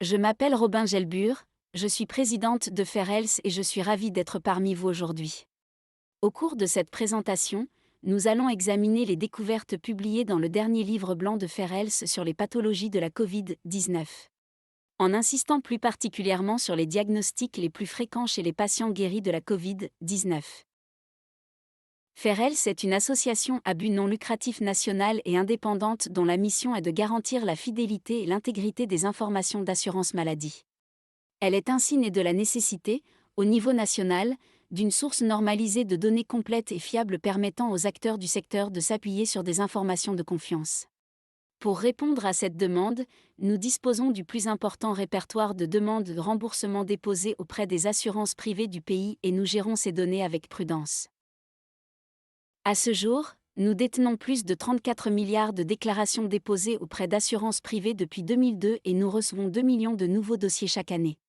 Je m'appelle Robin Gelbur, je suis présidente de FairHealth et je suis ravie d'être parmi vous aujourd'hui. Au cours de cette présentation, nous allons examiner les découvertes publiées dans le dernier livre blanc de FairHealth sur les pathologies de la Covid-19. En insistant plus particulièrement sur les diagnostics les plus fréquents chez les patients guéris de la Covid-19. FairHealth est une association à but non lucratif nationale et indépendante dont la mission est de garantir la fidélité et l'intégrité des informations d'assurance maladie. Elle est ainsi née de la nécessité, au niveau national, d'une source normalisée de données complètes et fiables permettant aux acteurs du secteur de s'appuyer sur des informations de confiance. Pour répondre à cette demande, nous disposons du plus important répertoire de demandes de remboursement déposées auprès des assurances privées du pays et nous gérons ces données avec prudence. À ce jour, nous détenons plus de 34 milliards de déclarations déposées auprès d'assurances privées depuis 2002 et nous recevons 2 millions de nouveaux dossiers chaque année.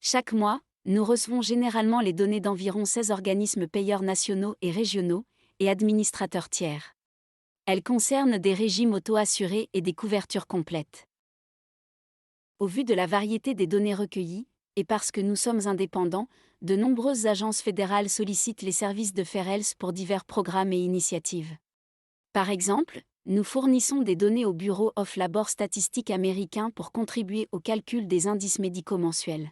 Chaque mois, nous recevons généralement les données d'environ 16 organismes payeurs nationaux et régionaux, et administrateurs tiers. Elles concernent des régimes auto-assurés et des couvertures complètes. Au vu de la variété des données recueillies, et parce que nous sommes indépendants, de nombreuses agences fédérales sollicitent les services de FairHealth pour divers programmes et initiatives. Par exemple, nous fournissons des données au Bureau of Labor Statistics américain pour contribuer au calcul des indices médicaux mensuels.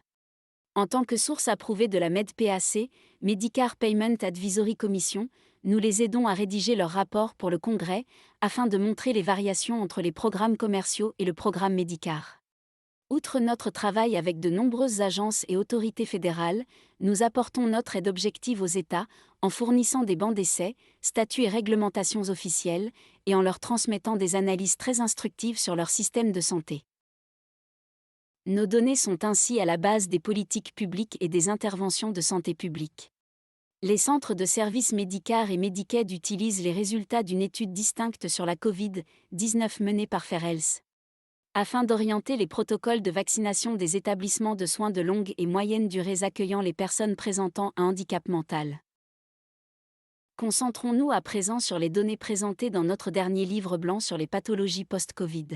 En tant que source approuvée de la MedPAC, Medicare Payment Advisory Commission, nous les aidons à rédiger leur rapport pour le Congrès, afin de montrer les variations entre les programmes commerciaux et le programme Medicare. Outre notre travail avec de nombreuses agences et autorités fédérales, nous apportons notre aide objective aux États, en fournissant des bancs d'essai, statuts et réglementations officielles, et en leur transmettant des analyses très instructives sur leur système de santé. Nos données sont ainsi à la base des politiques publiques et des interventions de santé publique. Les centres de services Medicare et Medicaid utilisent les résultats d'une étude distincte sur la Covid-19 menée par FairHealth, afin d'orienter les protocoles de vaccination des établissements de soins de longue et moyenne durée accueillant les personnes présentant un handicap mental. Concentrons-nous à présent sur les données présentées dans notre dernier livre blanc sur les pathologies post-Covid.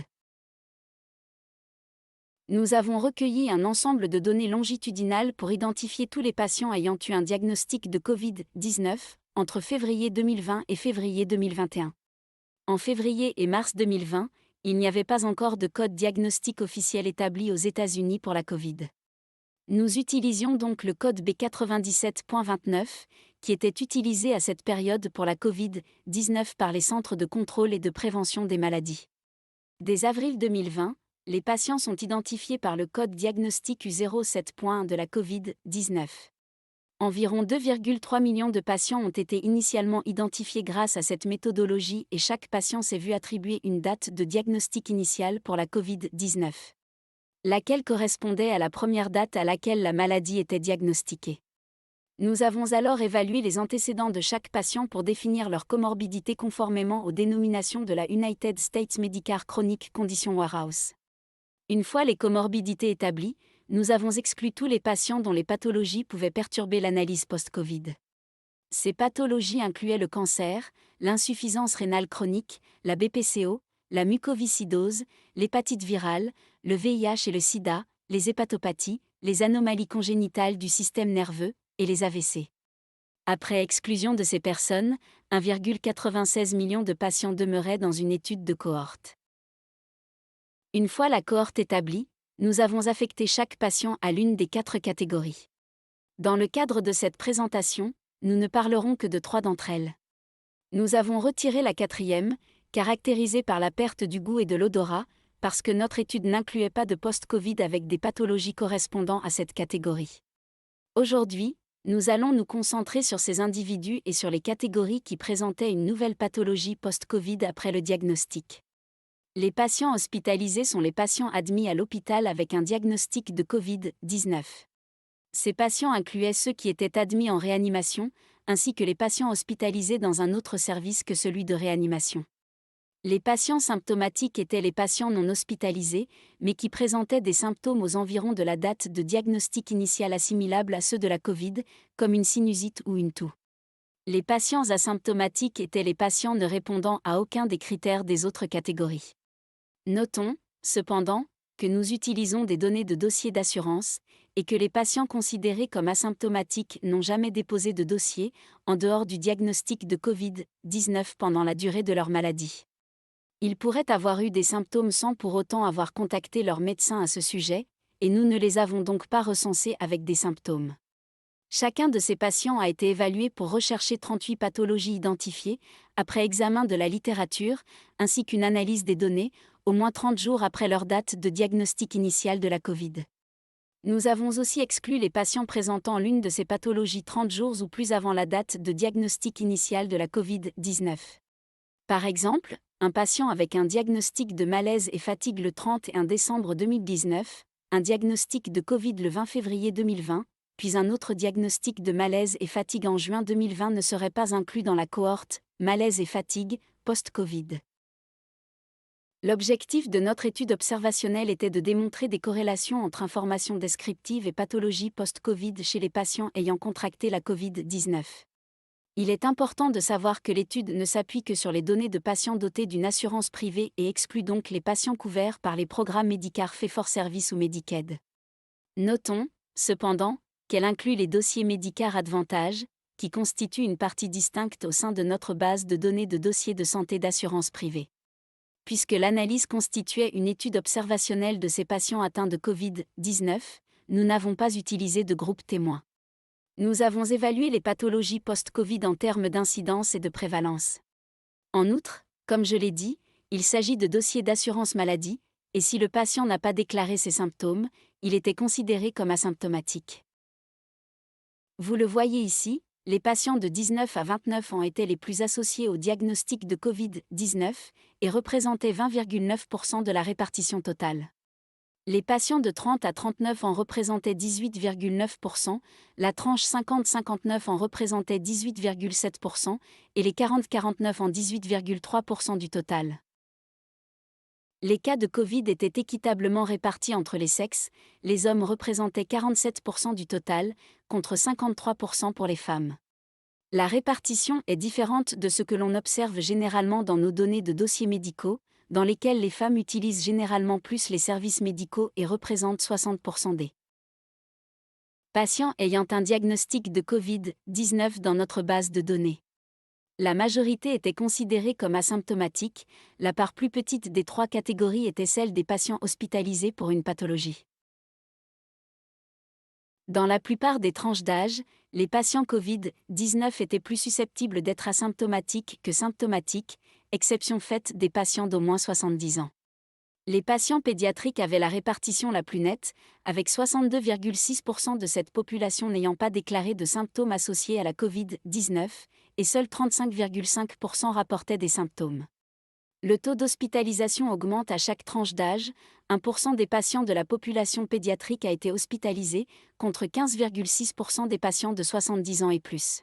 Nous avons recueilli un ensemble de données longitudinales pour identifier tous les patients ayant eu un diagnostic de Covid-19 entre février 2020 et février 2021. En février et mars 2020, il n'y avait pas encore de code diagnostic officiel établi aux États-Unis pour la Covid. Nous utilisions donc le code B97.29, qui était utilisé à cette période pour la Covid-19 par les centres de contrôle et de prévention des maladies. Dès avril 2020, les patients sont identifiés par le code diagnostic U07.1 de la Covid-19. Environ 2,3 millions de patients ont été initialement identifiés grâce à cette méthodologie et chaque patient s'est vu attribuer une date de diagnostic initial pour la Covid-19, laquelle correspondait à la première date à laquelle la maladie était diagnostiquée. Nous avons alors évalué les antécédents de chaque patient pour définir leur comorbidité conformément aux dénominations de la United States Medicare Chronic Condition Warehouse. Une fois les comorbidités établies, nous avons exclu tous les patients dont les pathologies pouvaient perturber l'analyse post-Covid. Ces pathologies incluaient le cancer, l'insuffisance rénale chronique, la BPCO, la mucoviscidose, l'hépatite virale, le VIH et le sida, les hépatopathies, les anomalies congénitales du système nerveux, et les AVC. Après exclusion de ces personnes, 1,96 million de patients demeuraient dans une étude de cohorte. Une fois la cohorte établie, nous avons affecté chaque patient à l'une des 4 catégories. Dans le cadre de cette présentation, nous ne parlerons que de 3 d'entre elles. Nous avons retiré la 4e, caractérisée par la perte du goût et de l'odorat, parce que notre étude n'incluait pas de post-Covid avec des pathologies correspondant à cette catégorie. Aujourd'hui, nous allons nous concentrer sur ces individus et sur les catégories qui présentaient une nouvelle pathologie post-Covid après le diagnostic. Les patients hospitalisés sont les patients admis à l'hôpital avec un diagnostic de Covid-19. Ces patients incluaient ceux qui étaient admis en réanimation, ainsi que les patients hospitalisés dans un autre service que celui de réanimation. Les patients symptomatiques étaient les patients non hospitalisés, mais qui présentaient des symptômes aux environs de la date de diagnostic initial assimilables à ceux de la Covid, comme une sinusite ou une toux. Les patients asymptomatiques étaient les patients ne répondant à aucun des critères des autres catégories. Notons, cependant, que nous utilisons des données de dossier d'assurance, et que les patients considérés comme asymptomatiques n'ont jamais déposé de dossier, en dehors du diagnostic de Covid-19 pendant la durée de leur maladie. Ils pourraient avoir eu des symptômes sans pour autant avoir contacté leur médecin à ce sujet, et nous ne les avons donc pas recensés avec des symptômes. Chacun de ces patients a été évalué pour rechercher 38 pathologies identifiées, après examen de la littérature, ainsi qu'une analyse des données, au moins 30 jours après leur date de diagnostic initial de la Covid. Nous avons aussi exclu les patients présentant l'une de ces pathologies 30 jours ou plus avant la date de diagnostic initial de la Covid-19. Par exemple, un patient avec un diagnostic de malaise et fatigue le 31 décembre 2019, un diagnostic de Covid le 20 février 2020, puis un autre diagnostic de malaise et fatigue en juin 2020 ne serait pas inclus dans la cohorte malaise et fatigue post-Covid. L'objectif de notre étude observationnelle était de démontrer des corrélations entre informations descriptives et pathologies post-Covid chez les patients ayant contracté la Covid-19. Il est important de savoir que l'étude ne s'appuie que sur les données de patients dotés d'une assurance privée et exclut donc les patients couverts par les programmes Medicare Fee-for-Service ou Medicaid. Notons, cependant, qu'elle inclut les dossiers Medicare Advantage, qui constituent une partie distincte au sein de notre base de données de dossiers de santé d'assurance privée. Puisque l'analyse constituait une étude observationnelle de ces patients atteints de Covid-19, nous n'avons pas utilisé de groupe témoin. Nous avons évalué les pathologies post-Covid en termes d'incidence et de prévalence. En outre, comme je l'ai dit, il s'agit de dossiers d'assurance maladie, et si le patient n'a pas déclaré ses symptômes, il était considéré comme asymptomatique. Vous le voyez ici, les patients de 19 à 29 ans étaient les plus associés au diagnostic de Covid-19 et représentaient 20,9% de la répartition totale. Les patients de 30 à 39 ans représentaient 18,9%, la tranche 50-59 ans représentait 18,7% et les 40-49 ans 18,3% du total. Les cas de Covid étaient équitablement répartis entre les sexes, les hommes représentaient 47% du total, contre 53% pour les femmes. La répartition est différente de ce que l'on observe généralement dans nos données de dossiers médicaux, dans lesquels les femmes utilisent généralement plus les services médicaux et représentent 60% des patients ayant un diagnostic de Covid-19 dans notre base de données. La majorité était considérée comme asymptomatique, la part plus petite des trois catégories était celle des patients hospitalisés pour une pathologie. Dans la plupart des tranches d'âge, les patients Covid-19 étaient plus susceptibles d'être asymptomatiques que symptomatiques, exception faite des patients d'au moins 70 ans. Les patients pédiatriques avaient la répartition la plus nette, avec 62,6% de cette population n'ayant pas déclaré de symptômes associés à la Covid-19, et seuls 35,5% rapportaient des symptômes. Le taux d'hospitalisation augmente à chaque tranche d'âge, 1% des patients de la population pédiatrique a été hospitalisé, contre 15,6% des patients de 70 ans et plus.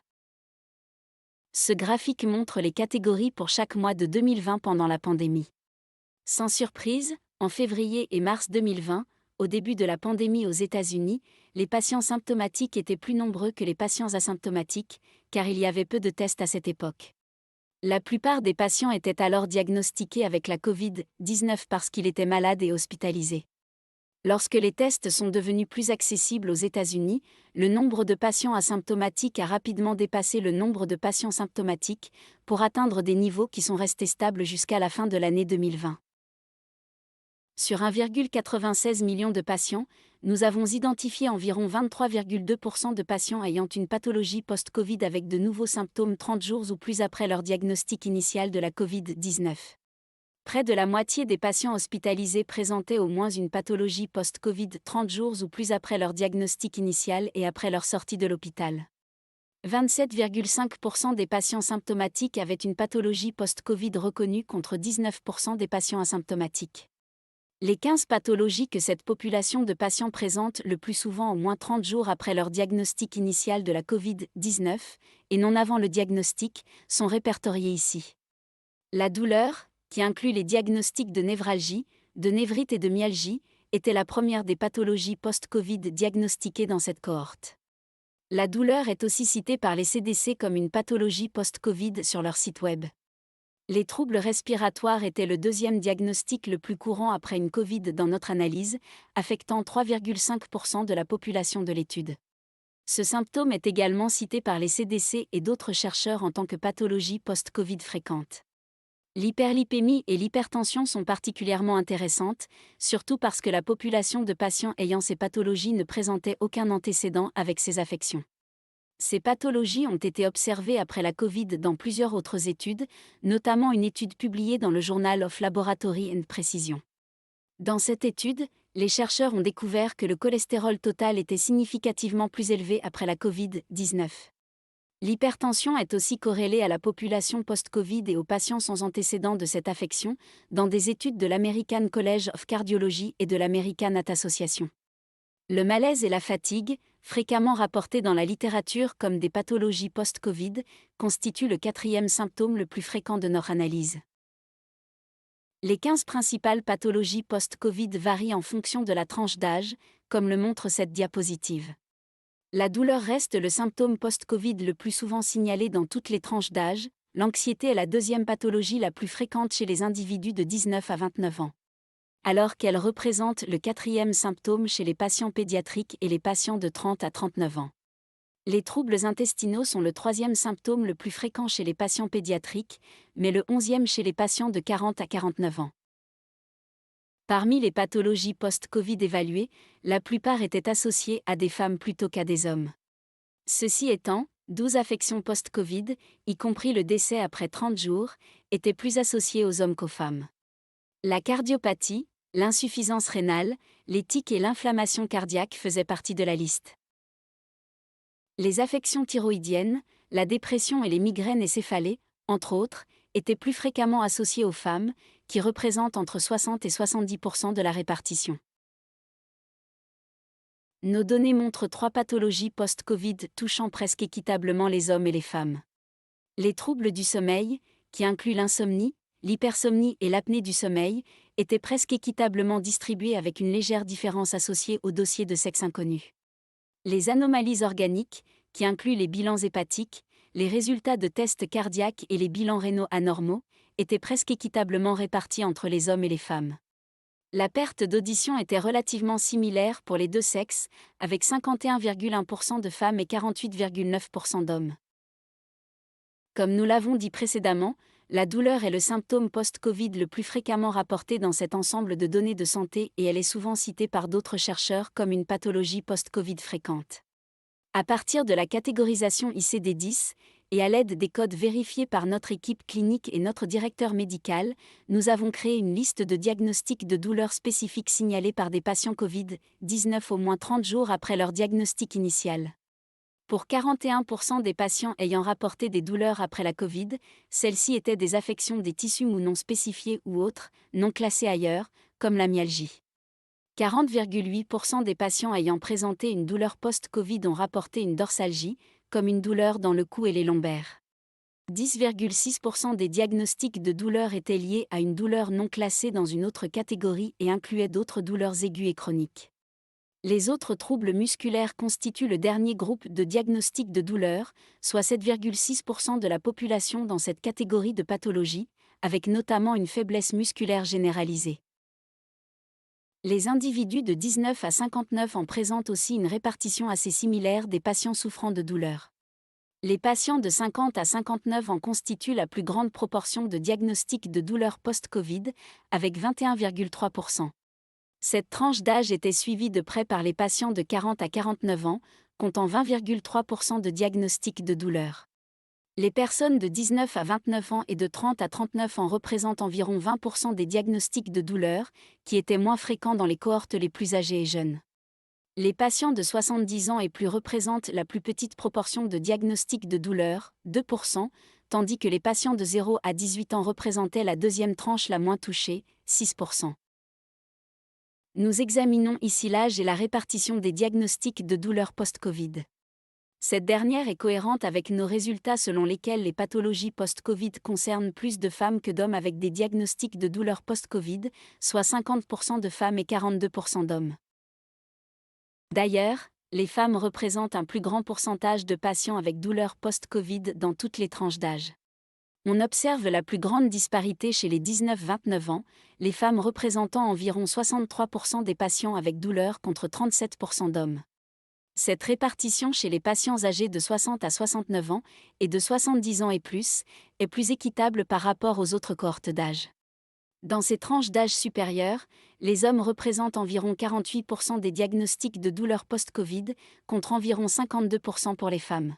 Ce graphique montre les catégories pour chaque mois de 2020 pendant la pandémie. Sans surprise, en février et mars 2020, au début de la pandémie aux États-Unis, les patients symptomatiques étaient plus nombreux que les patients asymptomatiques, car il y avait peu de tests à cette époque. La plupart des patients étaient alors diagnostiqués avec la Covid-19 parce qu'ils étaient malades et hospitalisés. Lorsque les tests sont devenus plus accessibles aux États-Unis, le nombre de patients asymptomatiques a rapidement dépassé le nombre de patients symptomatiques, pour atteindre des niveaux qui sont restés stables jusqu'à la fin de l'année 2020. Sur 1,96 million de patients, nous avons identifié environ 23,2% de patients ayant une pathologie post-Covid avec de nouveaux symptômes 30 jours ou plus après leur diagnostic initial de la Covid-19. Près de la moitié des patients hospitalisés présentaient au moins une pathologie post-Covid 30 jours ou plus après leur diagnostic initial et après leur sortie de l'hôpital. 27,5% des patients symptomatiques avaient une pathologie post-Covid reconnue contre 19% des patients asymptomatiques. Les 15 pathologies que cette population de patients présente le plus souvent au moins 30 jours après leur diagnostic initial de la Covid-19, et non avant le diagnostic, sont répertoriées ici. La douleur, qui inclut les diagnostics de névralgie, de névrite et de myalgie, était la première des pathologies post-Covid diagnostiquées dans cette cohorte. La douleur est aussi citée par les CDC comme une pathologie post-Covid sur leur site web. Les troubles respiratoires étaient le deuxième diagnostic le plus courant après une Covid dans notre analyse, affectant 3,5% de la population de l'étude. Ce symptôme est également cité par les CDC et d'autres chercheurs en tant que pathologie post-Covid fréquente. L'hyperlipémie et l'hypertension sont particulièrement intéressantes, surtout parce que la population de patients ayant ces pathologies ne présentait aucun antécédent avec ces affections. Ces pathologies ont été observées après la Covid dans plusieurs autres études, notamment une étude publiée dans le Journal of Laboratory and Precision. Dans cette étude, les chercheurs ont découvert que le cholestérol total était significativement plus élevé après la Covid-19. L'hypertension est aussi corrélée à la population post-Covid et aux patients sans antécédent de cette affection, dans des études de l'American College of Cardiology et de l'American Heart Association. Le malaise et la fatigue, fréquemment rapportés dans la littérature comme des pathologies post-Covid, constituent le quatrième symptôme le plus fréquent de notre analyse. Les 15 principales pathologies post-Covid varient en fonction de la tranche d'âge, comme le montre cette diapositive. La douleur reste le symptôme post-Covid le plus souvent signalé dans toutes les tranches d'âge. L'anxiété est la deuxième pathologie la plus fréquente chez les individus de 19 à 29 ans. Alors qu'elle représente le quatrième symptôme chez les patients pédiatriques et les patients de 30 à 39 ans. Les troubles intestinaux sont le troisième symptôme le plus fréquent chez les patients pédiatriques, mais le 11e chez les patients de 40 à 49 ans. Parmi les pathologies post-Covid évaluées, la plupart étaient associées à des femmes plutôt qu'à des hommes. Ceci étant, 12 affections post-Covid, y compris le décès après 30 jours, étaient plus associées aux hommes qu'aux femmes. La cardiopathie, l'insuffisance rénale, les tics et l'inflammation cardiaque faisaient partie de la liste. Les affections thyroïdiennes, la dépression et les migraines et céphalées, entre autres, étaient plus fréquemment associées aux femmes, qui représentent entre 60 et 70% de la répartition. Nos données montrent 3 pathologies post-Covid touchant presque équitablement les hommes et les femmes. Les troubles du sommeil, qui incluent l'insomnie, l'hypersomnie et l'apnée du sommeil, étaient presque équitablement distribués avec une légère différence associée au dossier de sexe inconnu. Les anomalies organiques, qui incluent les bilans hépatiques, les résultats de tests cardiaques et les bilans rénaux anormaux, étaient presque équitablement répartis entre les hommes et les femmes. La perte d'audition était relativement similaire pour les deux sexes, avec 51,1% de femmes et 48,9% d'hommes. Comme nous l'avons dit précédemment, la douleur est le symptôme post-Covid le plus fréquemment rapporté dans cet ensemble de données de santé et elle est souvent citée par d'autres chercheurs comme une pathologie post-Covid fréquente. À partir de la catégorisation ICD-10, et à l'aide des codes vérifiés par notre équipe clinique et notre directeur médical, nous avons créé une liste de diagnostics de douleurs spécifiques signalés par des patients Covid-19 au moins 30 jours après leur diagnostic initial. Pour 41% des patients ayant rapporté des douleurs après la Covid, celles-ci étaient des affections des tissus mous non spécifiés ou autres, non classées ailleurs, comme la myalgie. 40,8% des patients ayant présenté une douleur post-Covid ont rapporté une dorsalgie, comme une douleur dans le cou et les lombaires. 10,6% des diagnostics de douleur étaient liés à une douleur non classée dans une autre catégorie et incluaient d'autres douleurs aiguës et chroniques. Les autres troubles musculaires constituent le dernier groupe de diagnostics de douleur, soit 7,6% de la population dans cette catégorie de pathologie, avec notamment une faiblesse musculaire généralisée. Les individus de 19 à 59 ans présentent aussi une répartition assez similaire des patients souffrant de douleurs. Les patients de 50 à 59 ans constituent la plus grande proportion de diagnostics de douleurs post-Covid, avec 21,3%. Cette tranche d'âge était suivie de près par les patients de 40 à 49 ans, comptant 20,3% de diagnostics de douleur. Les personnes de 19 à 29 ans et de 30 à 39 ans représentent environ 20% des diagnostics de douleur, qui étaient moins fréquents dans les cohortes les plus âgées et jeunes. Les patients de 70 ans et plus représentent la plus petite proportion de diagnostics de douleur, 2%, tandis que les patients de 0 à 18 ans représentaient la deuxième tranche la moins touchée, 6%. Nous examinons ici l'âge et la répartition des diagnostics de douleur post-Covid. Cette dernière est cohérente avec nos résultats selon lesquels les pathologies post-Covid concernent plus de femmes que d'hommes avec des diagnostics de douleur post-Covid, soit 50% de femmes et 42% d'hommes. D'ailleurs, les femmes représentent un plus grand pourcentage de patients avec douleur post-Covid dans toutes les tranches d'âge. On observe la plus grande disparité chez les 19-29 ans, les femmes représentant environ 63% des patients avec douleur contre 37% d'hommes. Cette répartition chez les patients âgés de 60 à 69 ans et de 70 ans et plus est plus équitable par rapport aux autres cohortes d'âge. Dans ces tranches d'âge supérieures, les hommes représentent environ 48% des diagnostics de douleur post-Covid, contre environ 52% pour les femmes.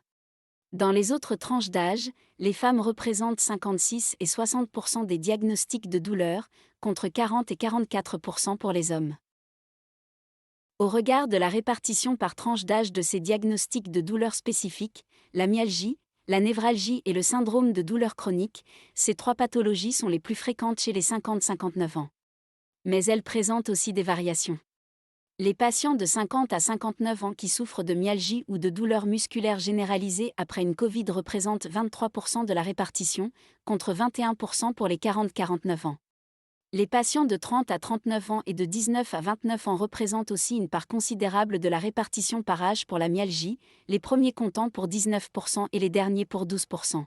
Dans les autres tranches d'âge, les femmes représentent 56 et 60% des diagnostics de douleur, contre 40 et 44% pour les hommes. Au regard de la répartition par tranche d'âge de ces diagnostics de douleurs spécifiques, la myalgie, la névralgie et le syndrome de douleur chronique, ces trois pathologies sont les plus fréquentes chez les 50-59 ans. Mais elles présentent aussi des variations. Les patients de 50 à 59 ans qui souffrent de myalgie ou de douleurs musculaires généralisées après une Covid représentent 23% de la répartition, contre 21% pour les 40-49 ans. Les patients de 30 à 39 ans et de 19 à 29 ans représentent aussi une part considérable de la répartition par âge pour la myalgie, les premiers comptant pour 19% et les derniers pour 12%.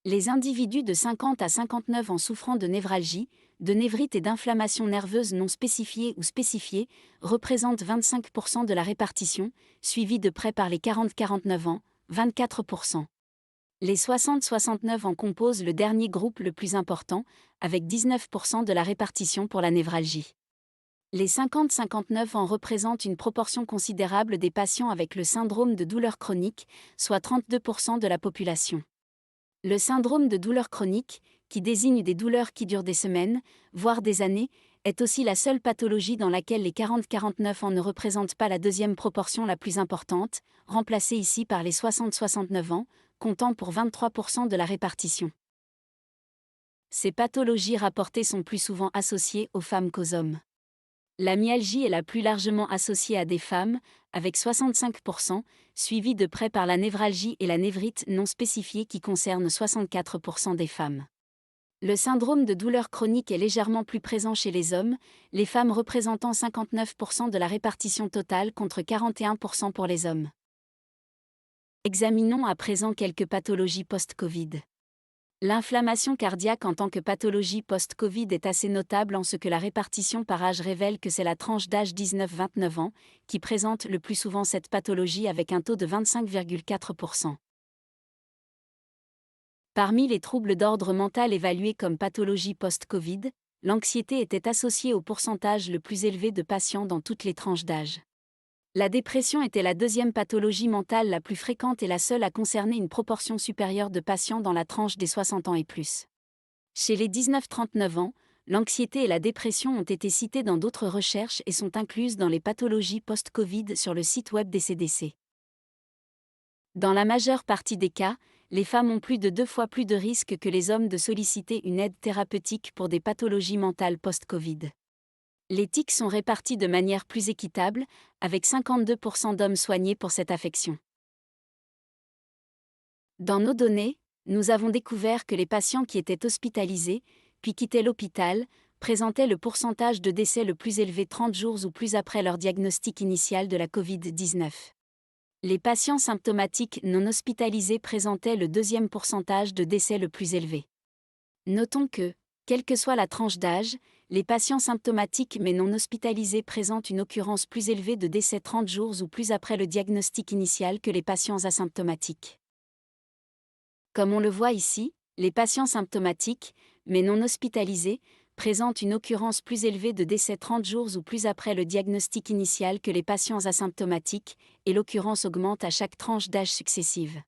Les individus de 50 à 59 ans souffrant de névralgie, de névrite et d'inflammation nerveuse non spécifiée ou spécifiée représentent 25% de la répartition, suivis de près par les 40-49 ans, 24%. Les 60-69 ans composent le dernier groupe le plus important, avec 19% de la répartition pour la névralgie. Les 50-59 ans représentent une proportion considérable des patients avec le syndrome de douleur chronique, soit 32% de la population. Le syndrome de douleur chronique, qui désigne des douleurs qui durent des semaines, voire des années, est aussi la seule pathologie dans laquelle les 40-49 ans ne représentent pas la deuxième proportion la plus importante, remplacée ici par les 60-69 ans, comptant pour 23% de la répartition. Ces pathologies rapportées sont plus souvent associées aux femmes qu'aux hommes. La myalgie est la plus largement associée à des femmes, avec 65%, suivie de près par la névralgie et la névrite non spécifiée qui concernent 64% des femmes. Le syndrome de douleur chronique est légèrement plus présent chez les hommes, les femmes représentant 59% de la répartition totale contre 41% pour les hommes. Examinons à présent quelques pathologies post-Covid. L'inflammation cardiaque en tant que pathologie post-Covid est assez notable en ce que la répartition par âge révèle que c'est la tranche d'âge 19-29 ans qui présente le plus souvent cette pathologie avec un taux de 25,4%. Parmi les troubles d'ordre mental évalués comme pathologie post-Covid, l'anxiété était associée au pourcentage le plus élevé de patients dans toutes les tranches d'âge. La dépression était la deuxième pathologie mentale la plus fréquente et la seule à concerner une proportion supérieure de patients dans la tranche des 60 ans et plus. Chez les 19-39 ans, l'anxiété et la dépression ont été citées dans d'autres recherches et sont incluses dans les pathologies post-Covid sur le site web des CDC. Dans la majeure partie des cas, les femmes ont plus de 2 fois plus de risques que les hommes de solliciter une aide thérapeutique pour des pathologies mentales post-Covid. Les tics sont répartis de manière plus équitable, avec 52% d'hommes soignés pour cette affection. Dans nos données, nous avons découvert que les patients qui étaient hospitalisés, puis quittaient l'hôpital, présentaient le pourcentage de décès le plus élevé 30 jours ou plus après leur diagnostic initial de la Covid-19. Les patients symptomatiques non hospitalisés présentaient le deuxième pourcentage de décès le plus élevé. Notons que, quelle que soit la tranche d'âge, les patients symptomatiques mais non hospitalisés présentent une occurrence plus élevée de décès 30 jours ou plus après le diagnostic initial que les patients asymptomatiques. Comme on le voit ici, les patients symptomatiques, mais non hospitalisés, présentent une occurrence plus élevée de décès 30 jours ou plus après le diagnostic initial que les patients asymptomatiques, et l'occurrence augmente à chaque tranche d'âge successive.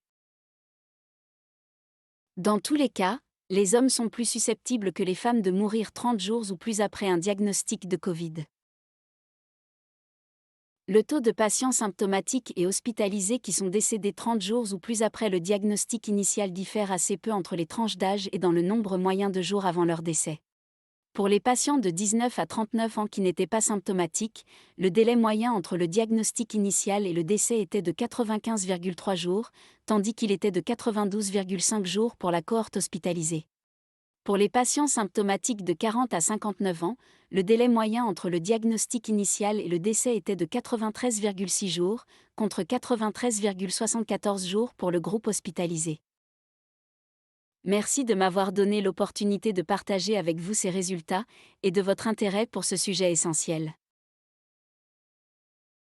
Dans tous les cas, les hommes sont plus susceptibles que les femmes de mourir 30 jours ou plus après un diagnostic de Covid. Le taux de patients symptomatiques et hospitalisés qui sont décédés 30 jours ou plus après le diagnostic initial diffère assez peu entre les tranches d'âge et dans le nombre moyen de jours avant leur décès. Pour les patients de 19 à 39 ans qui n'étaient pas symptomatiques, le délai moyen entre le diagnostic initial et le décès était de 95,3 jours, tandis qu'il était de 92,5 jours pour la cohorte hospitalisée. Pour les patients symptomatiques de 40 à 59 ans, le délai moyen entre le diagnostic initial et le décès était de 93,6 jours, contre 93,74 jours pour le groupe hospitalisé. Merci de m'avoir donné l'opportunité de partager avec vous ces résultats et de votre intérêt pour ce sujet essentiel.